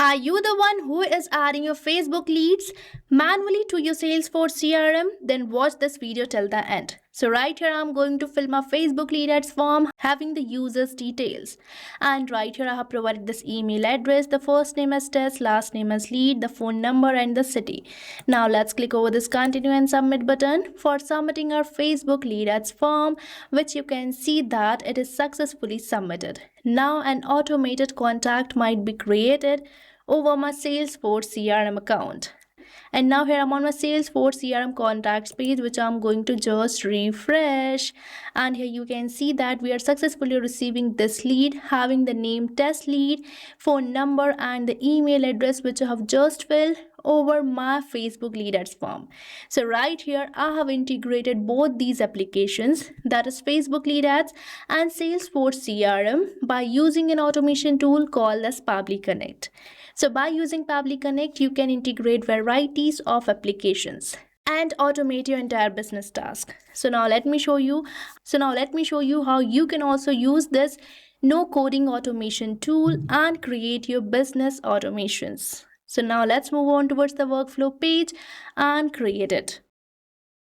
Are you the one who is adding your Facebook leads manually to your Salesforce CRM? Then watch this video till the end. So right here I'm going to fill my Facebook lead ads form having the user's details. And right here I have provided this email address, the first name as test, last name as lead, the phone number and the city. Now let's click over this continue and submit button for submitting our Facebook lead ads form, which you can see that it is successfully submitted. Now an automated contact might be created over my Salesforce CRM account. And now here I'm on my Salesforce CRM contacts page, which I'm going to just refresh. And here you can see that we are successfully receiving this lead having the name test lead, phone number and the email address which I have just filled over my Facebook lead ads form. So right here I have integrated both these applications, that is Facebook lead ads and Salesforce CRM, by using an automation tool called as Pabbly Connect. So by using Pabbly Connect, you can integrate varieties of applications and automate your entire business task. So now let me show you how you can also use this no coding automation tool and create your business automations. So now let's move on towards the workflow page and create it.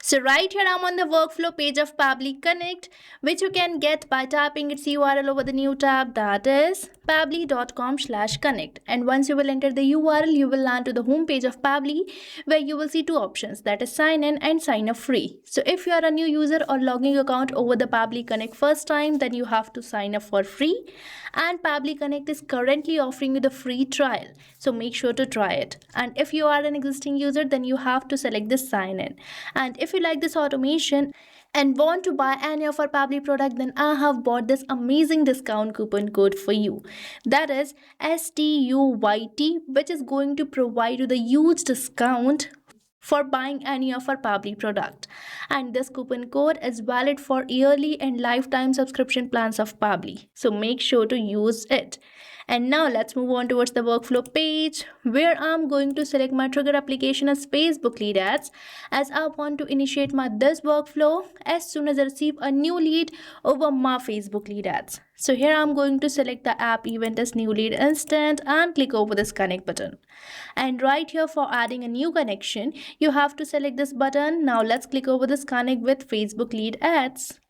So right here I'm on the workflow page of Pabbly Connect, which you can get by tapping its URL over the new tab, that is pabbly.com/connect. And once you will enter the URL, you will land to the home page of Pabbly, where you will see two options, that is sign in and sign up free. So if you are a new user or logging account over the Pabbly Connect first time, then you have to sign up for free. And Pabbly Connect is currently offering you the free trial, so make sure to try it. And if you are an existing user, then you have to select this sign in. And if you like this automation and want to buy any of our Pabbly product, then I have bought this amazing discount coupon code for you, that is STUYT, which is going to provide you the huge discount for buying any of our Pabbly product. And this coupon code is valid for yearly and lifetime subscription plans of Pabbly, so make sure to use it. And now let's move on towards the workflow page, where I'm going to select my trigger application as Facebook lead ads, as I want to initiate this workflow as soon as I receive a new lead over my Facebook lead ads. So here I'm going to select the app event as new lead instant and click over this connect button. And right here for adding a new connection, you have to select this button. Now let's click over this connect with Facebook lead ads.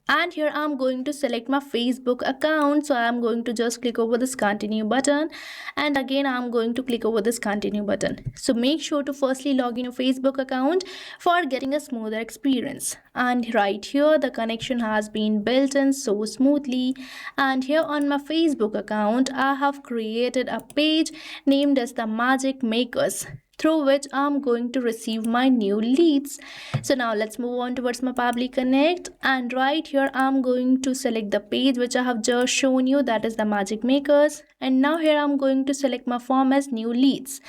And here I'm going to select my Facebook account, so I'm going to just click over this continue button, and again I'm going to click over this continue button. So make sure to firstly log in your Facebook account for getting a smoother experience. And right here the connection has been built in so smoothly. And here on my Facebook account I have created a page named as the Magic Makers, through which I'm going to receive my new leads. So now let's move on towards my Pabbly Connect, and right here I'm going to select the page which I have just shown you, that is the Magic Makers. And now here I'm going to select my form as new leads,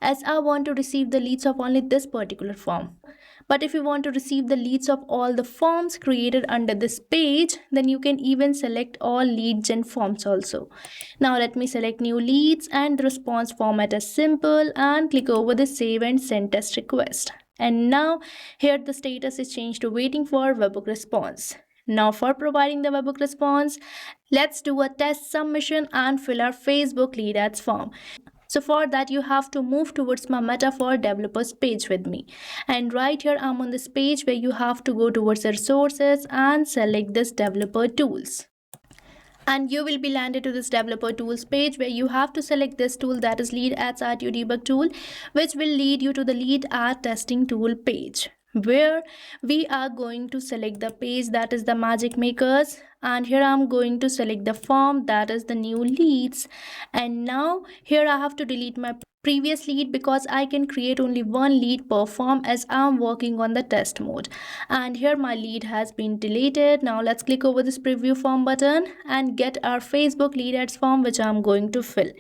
as I want to receive the leads of only this particular form. But if you want to receive the leads of all the forms created under this page, then you can even select all lead gen forms also. Now let me select new leads and the response format as simple and click over the save and send test request. And now here the status is changed to waiting for webhook response. Now for providing the webhook response, let's do a test submission and fill our Facebook lead ads form. So for that you have to move towards my Metaphor developers page with me. And right here I'm on this page where you have to go towards the resources and select this developer tools. And you will be landed to this developer tools page where you have to select this tool, that is lead ads RTO debug tool, which will lead you to the lead ad testing tool page, where we are going to select the page, that is the Magic Makers. And here I'm going to select the form, that is the new leads. And now here I have to delete my previous lead because I can create only one lead per form as I'm working on the test mode. And here my lead has been deleted. Now let's click over this preview form button and get our Facebook lead ads form, which I'm going to fill.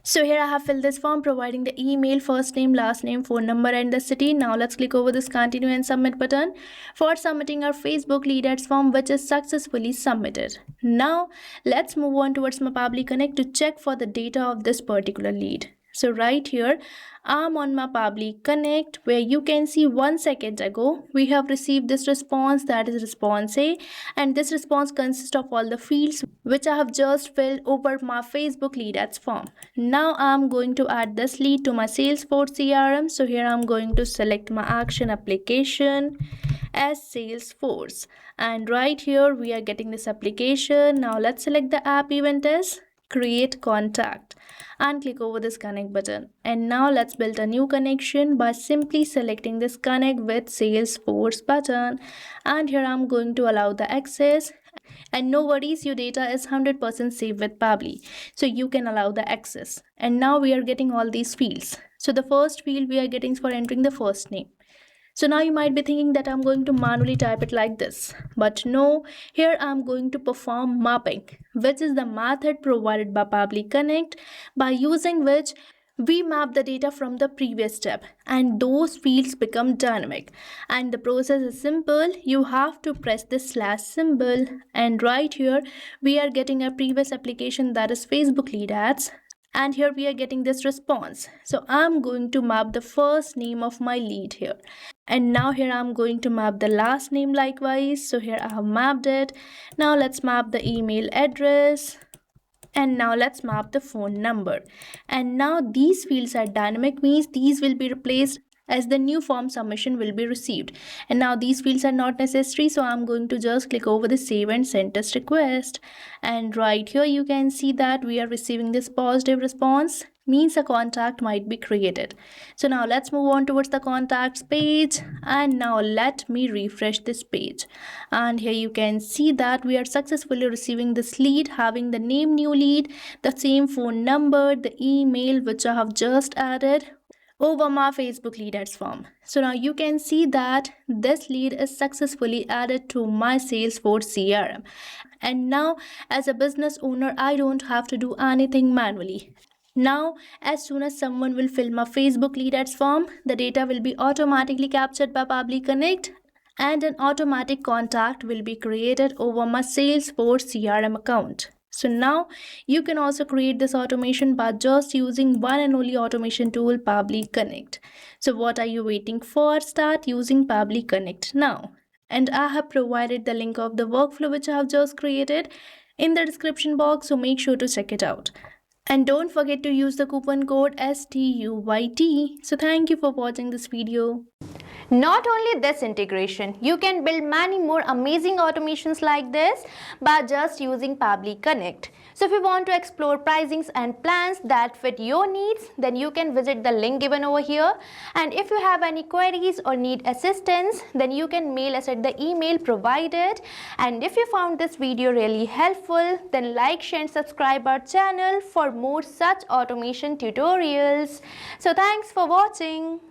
So here I have filled this form providing the email, first name, last name, phone number and the city. Now let's click over this continue and submit button for submitting our Facebook lead ads form, which is successfully submitted. Now let's move on towards my Pabbly Connect to check for the data of this particular lead. So right here, I'm on my Pabbly Connect, where you can see 1 second ago, we have received this response, that is response A, and this response consists of all the fields which I have just filled over my Facebook lead ads form. Now I'm going to add this lead to my Salesforce CRM. So here I'm going to select my action application as Salesforce, and right here we are getting this application. Now let's select the app event as create contact and click over this connect button, and now let's build a new connection by simply selecting this connect with Salesforce button, and here I'm going to allow the access. And no worries, your data is 100% safe with Pabbly, so you can allow the access. And now we are getting all these fields. So the first field we are getting for entering the first name. So now you might be thinking that I'm going to manually type it like this, but no, here I'm going to perform mapping, which is the method provided by Pabbly Connect, by using which we map the data from the previous step and those fields become dynamic. And the process is simple. You have to press this slash symbol, and right here we are getting a previous application, that is Facebook lead ads, and here we are getting this response. So I'm going to map the first name of my lead here, and now here I'm going to map the last name likewise. So here I have mapped it. Now let's map the email address, and now let's map the phone number. And now these fields are dynamic, means these will be replaced as the new form submission will be received. And now these fields are not necessary, so I'm going to just click over the save and send test request, and right here you can see that we are receiving this positive response, means a contact might be created. So now let's move on towards the contacts page, and now let me refresh this page, and here you can see that we are successfully receiving this lead having the name new lead, the same phone number, the email which I have just added over my Facebook lead ads form. So now you can see that this lead is successfully added to my Salesforce CRM. And now as a business owner, I don't have to do anything manually. Now, as soon as someone will fill my Facebook lead ads form, the data will be automatically captured by Pabbly Connect, and an automatic contact will be created over my Salesforce CRM account. So now you can also create this automation by just using one and only automation tool, Pabbly Connect. So what are you waiting for? Start using Pabbly Connect now. And I have provided the link of the workflow which I have just created in the description box, so make sure to check it out. And don't forget to use the coupon code STUYT. So thank you for watching this video. Not only this integration, you can build many more amazing automations like this by just using Pabbly Connect. So if you want to explore pricings and plans that fit your needs, then you can visit the link given over here. And if you have any queries or need assistance, then you can mail us at the email provided. And if you found this video really helpful, then like, share and subscribe our channel for more such automation tutorials. So thanks for watching.